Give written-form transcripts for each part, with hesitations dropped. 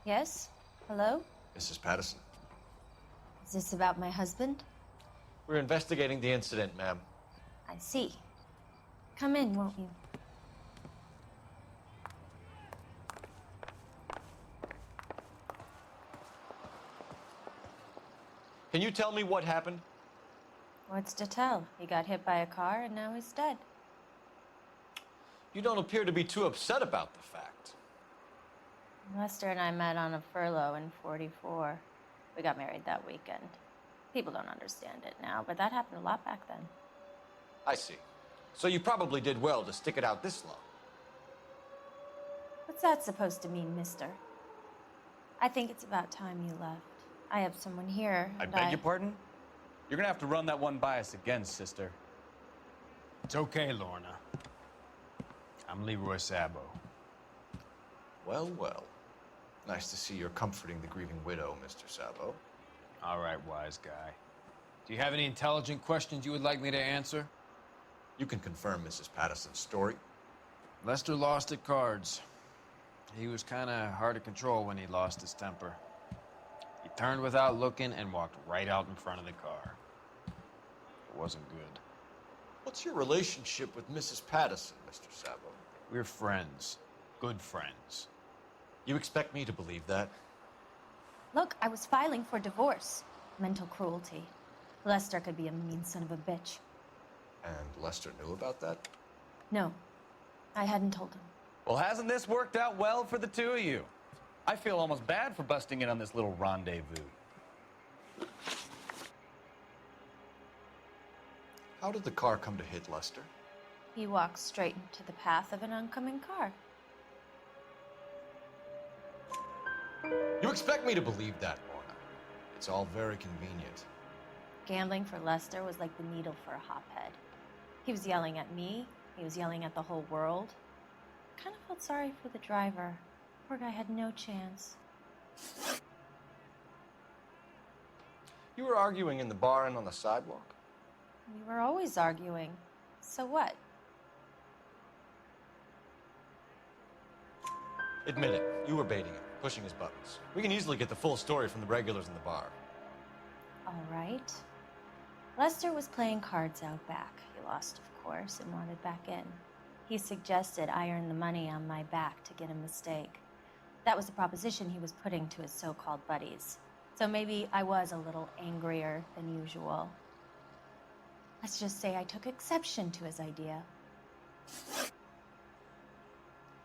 Yes? Hello? Mrs. Patterson. Is this about my husband? We're investigating the incident, ma'am. I see. Come in, won't you? Can you tell me what happened? What's to tell? He got hit by a car and now he's dead. You don't appear to be too upset about the fact. Lester and I met on a furlough in '44. We got married that weekend. People don't understand it now, but that happened a lot back then. I see. So you probably did well to stick it out this long. What's that supposed to mean, mister? I think it's about time you left. I have someone here, I and beg your pardon? You're gonna have to run that one by us again, sister. It's okay, Lorna. I'm Leroy Sabo. Well, well. Nice to see you're comforting the grieving widow, Mr. Sabo. All right, wise guy. Do you have any intelligent questions you would like me to answer? You can confirm Mrs. Patterson's story. Lester lost at cards. He was kind of hard to control when he lost his temper. He turned without looking and walked right out in front of the car. It wasn't good. What's your relationship with Mrs. Patterson, Mr. Sabo? We're friends. Good friends. You expect me to believe that? Look, I was filing for divorce. Mental cruelty. Lester could be a mean son of a bitch. And Lester knew about that? No, I hadn't told him. Well, hasn't this worked out well for the two of you? I feel almost bad for busting in on this little rendezvous. How did the car come to hit Lester? He walked straight into the path of an oncoming car. You expect me to believe that, Lorna. It's all very convenient. Gambling for Lester was like the needle for a hophead. He was yelling at me. He was yelling at the whole world. I kind of felt sorry for the driver. Poor guy had no chance. You were arguing in the bar and on the sidewalk? We were always arguing. So what? Admit it, you were baiting him, pushing his buttons. We can easily get the full story from the regulars in the bar. All right. Lester was playing cards out back. He lost, of course, and wanted back in. He suggested I earn the money on my back to get a mistake. That was the proposition he was putting to his so-called buddies. So maybe I was a little angrier than usual. Let's just say I took exception to his idea.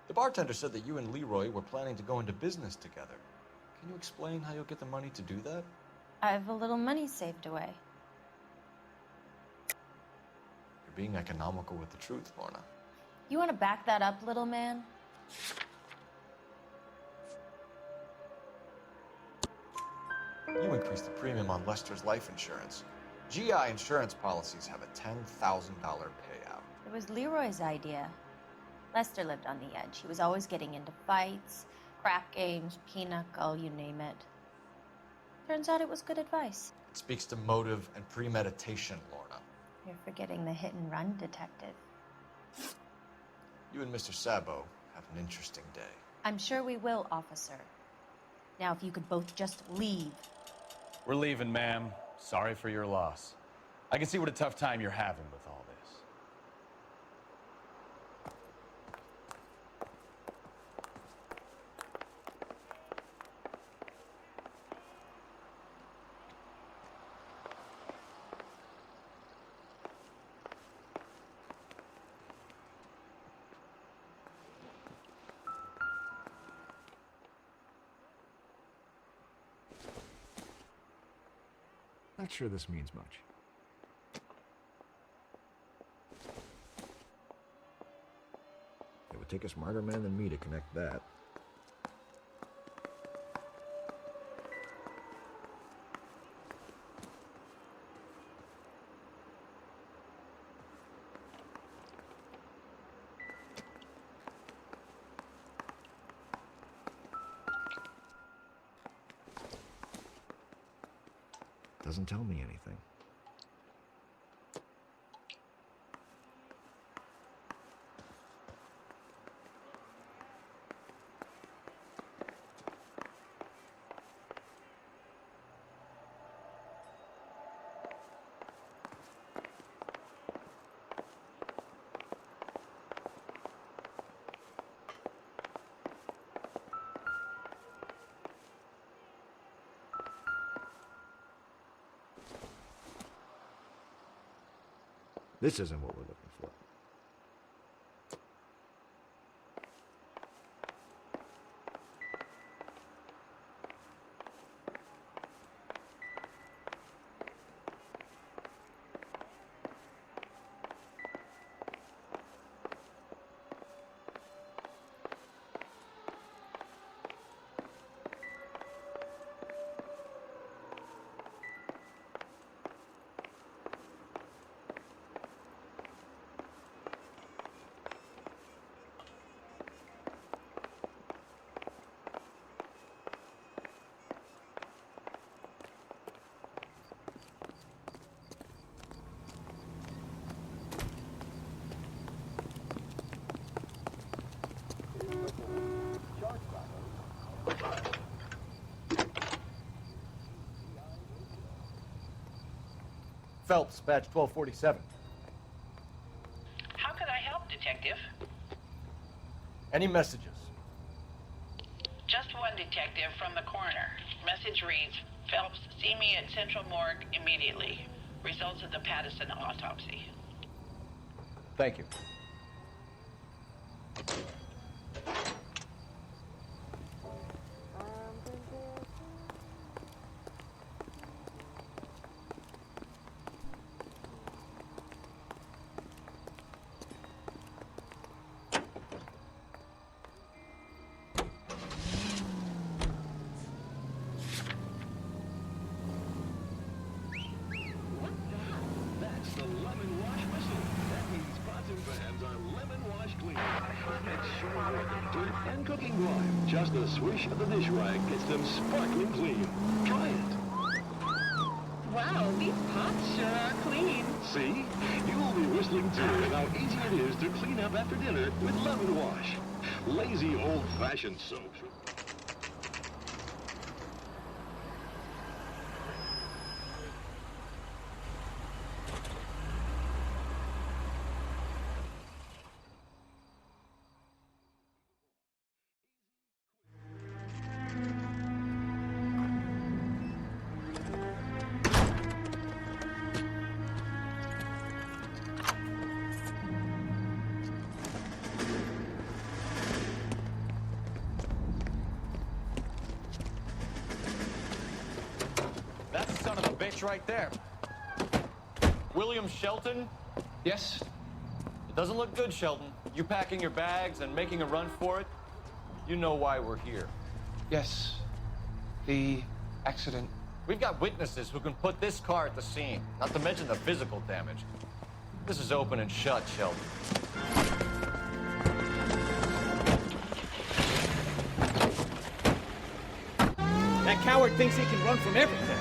The bartender said that you and Leroy were planning to go into business together. Can you explain how you'll get the money to do that? I have a little money saved away. You're being economical with the truth, Lorna. You want to back that up, little man? You increased the premium on Lester's life insurance. GI insurance policies have a $10,000 payout. It was Leroy's idea. Lester lived on the edge. He was always getting into fights, crap games, pinochle, you name it. Turns out it was good advice. It speaks to motive and premeditation, Lorna. You're forgetting the hit-and-run detective. You and Mr. Sabo have an interesting day. I'm sure we will, officer. Now, if you could both just leave. We're leaving, ma'am. Sorry for your loss. I can see what a tough time you're having with all this. Not sure this means much. It would take a smarter man than me to connect that. Doesn't tell me anything. This isn't what we're looking for. Phelps, badge 1247. How could I help, Detective? Any messages? Just one detective from the coroner. Message reads, Phelps, see me at Central Morgue immediately. Results of the Pattison autopsy. Thank you. That's the lemon wash whistle. That means pots and pans are lemon wash clean. It's sure worth dirt and cooking grime. Just a swish of the dish rag gets them sparkling clean. Try it. Wow, these pots sure are clean. See? You'll be whistling too at how easy it is to clean up after dinner with lemon wash. Lazy old-fashioned soaps. That's the son of a bitch right there. William Shelton? Yes? It doesn't look good, Shelton. You packing your bags and making a run for it? You know why we're here. Yes. The accident. We've got witnesses who can put this car at the scene, not to mention the physical damage. This is open and shut, Shelton. That coward thinks he can run from everything.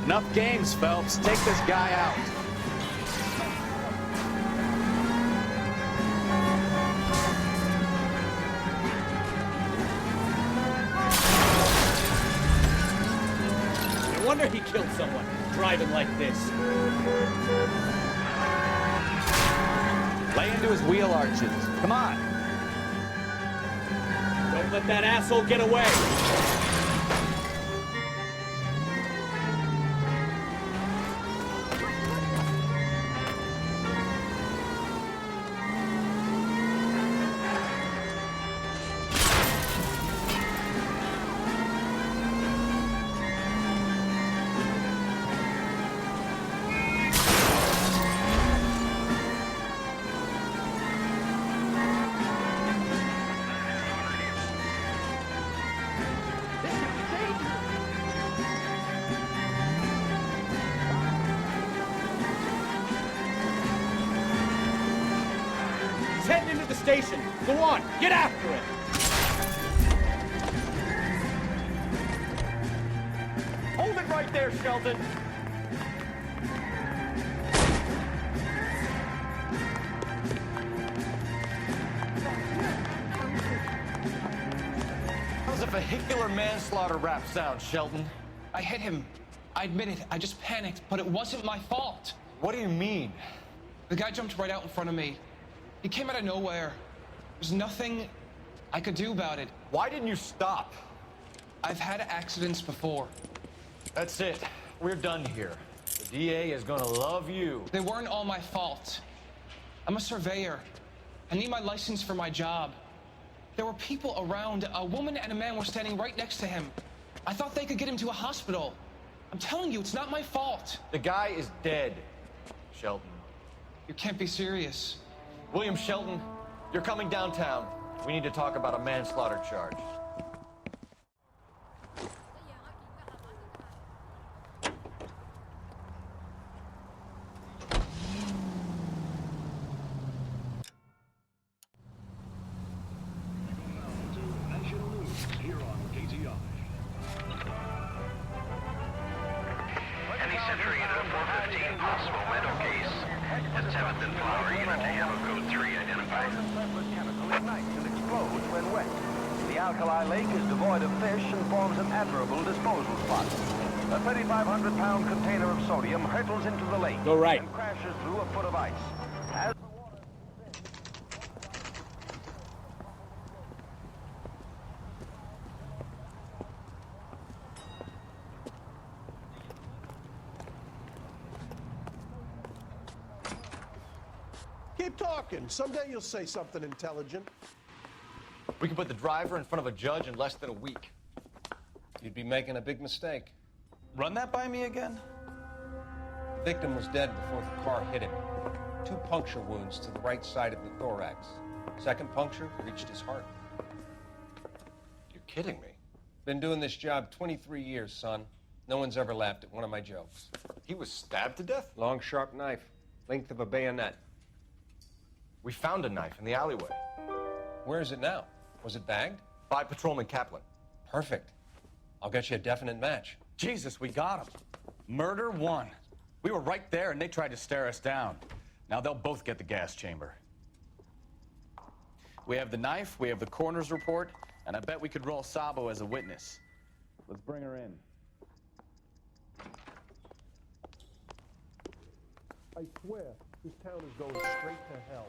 Enough games, Phelps. Take this guy out. No wonder he killed someone, driving like this. Lay into his wheel arches. Come on. Don't let that asshole get away. He's heading into the station. Go on, get after it. Hold it right there, Shelton. How's a vehicular manslaughter rap sound, Shelton? I hit him I admit it, I just panicked, but it wasn't my fault. What do you mean? The guy jumped right out in front of me. He came out of nowhere. There's nothing I could do about it. Why didn't you stop? I've had accidents before. That's it. We're done here. The DA is gonna love you. They weren't all my fault. I'm a surveyor. I need my license for my job. There were people around. A woman and a man were standing right next to him. I thought they could get him to a hospital. I'm telling you, it's not my fault. The guy is dead, Shelton. You can't be serious. William Shelton, you're coming downtown. We need to talk about a manslaughter charge. National News here on KTI. Any Century Unit 415 possible mental case at 7th and Flower Unit Ammo Code 3 identified. Chemical ignites and explodes when wet. The alkali lake is devoid of fish and forms an admirable disposal spot. A 3,500-pound container of sodium hurtles into the lake Go right. and crashes through a foot of ice. As the water... Keep talking. Someday you'll say something intelligent. We can put the driver in front of a judge in less than a week. You'd be making a big mistake. Run that by me again? The victim was dead before the car hit him. 2 puncture wounds to the right side of the thorax. Second puncture reached his heart. You're kidding me. Been doing this job 23 years, son. No one's ever laughed at one of my jokes. He was stabbed to death? Long, sharp knife, length of a bayonet. We found a knife in the alleyway. Where is it now? Was it bagged? By Patrolman Kaplan. Perfect. I'll get you a definite match. Jesus, we got him. Murder 1. We were right there and they tried to stare us down. Now they'll both get the gas chamber. We have the knife, we have the coroner's report, and I bet we could roll Sabo as a witness. Let's bring her in. I swear, this town is going straight to hell.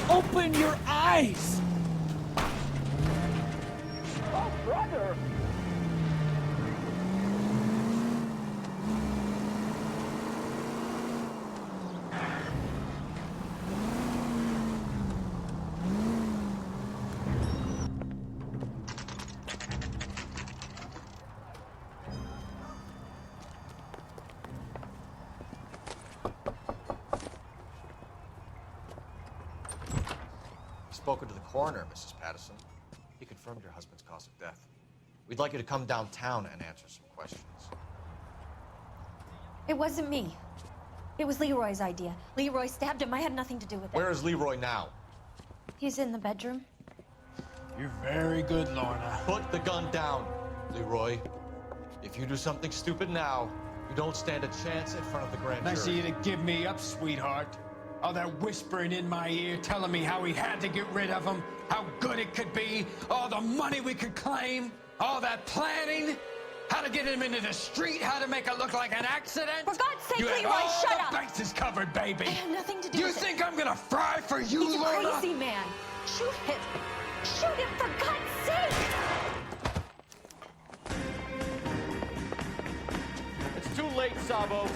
Open your eyes! Oh, brother! Spoken to the coroner, Mrs. Patterson. He confirmed your husband's cause of death. We'd like you to come downtown and answer some questions. It wasn't me. It was Leroy's idea. Leroy stabbed him. I had nothing to do with it. Where is Leroy now? He's in the bedroom. You're very good, Lorna. Put the gun down, Leroy. If you do something stupid now, you don't stand a chance in front of the grand jury. Nice of you to give me up, sweetheart. All that whispering in my ear, telling me how we had to get rid of him, how good it could be, all the money we could claim, all that planning. How to get him into the street, how to make it look like an accident. For God's sake, you had Leroy, all shut the up! bases covered, baby. I have nothing to do You with it. think I'm gonna fry for you, He's Lorna? crazy, man. Shoot him. Shoot him, for God's sake! It's too late, Sabo.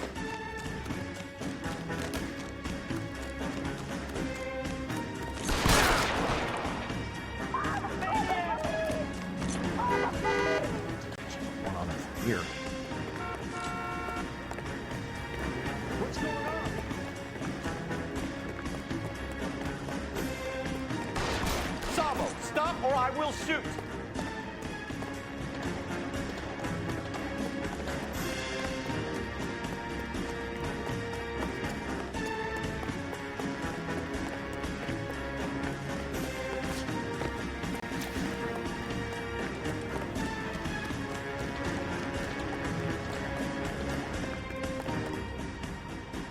One on it from here. What's going on? Sabo, stop or I will shoot.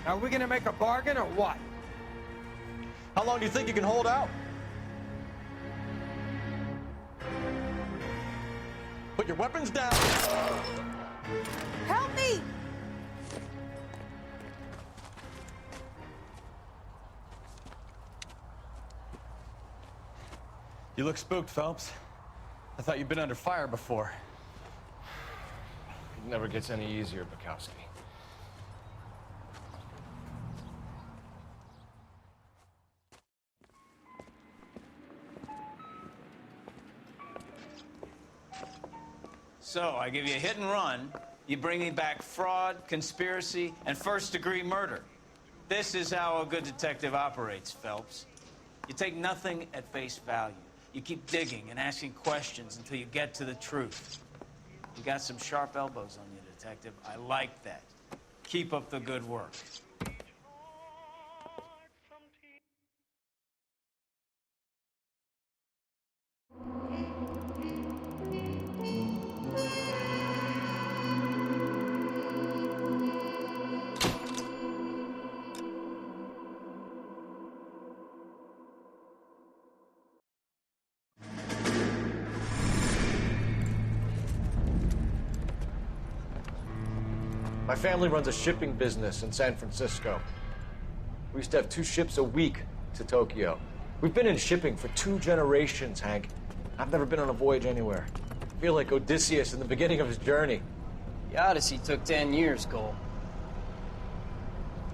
Are we gonna make a bargain or what? How long do you think you can hold out? Put your weapons down. Help me! You look spooked, Phelps. I thought you'd been under fire before. It never gets any easier, Bukowski. So, I give you a hit and run, you bring me back fraud, conspiracy, and first-degree murder. This is how a good detective operates, Phelps. You take nothing at face value. You keep digging and asking questions until you get to the truth. You got some sharp elbows on you, detective. I like that. Keep up the good work. My family runs a shipping business in San Francisco. We used to have 2 ships a week to Tokyo. We've been in shipping for 2 generations, Hank. I've never been on a voyage anywhere. I feel like Odysseus in the beginning of his journey. The Odyssey took 10 years, Cole.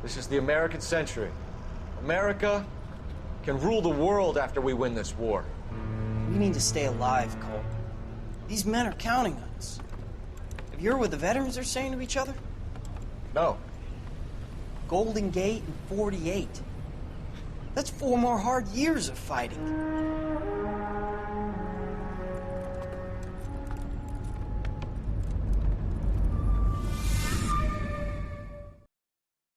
This is the American century. America can rule the world after we win this war. We need to stay alive, Cole. These men are counting on us. Have you heard what the veterans are saying to each other? No. Golden Gate and 48. That's 4 more hard years of fighting.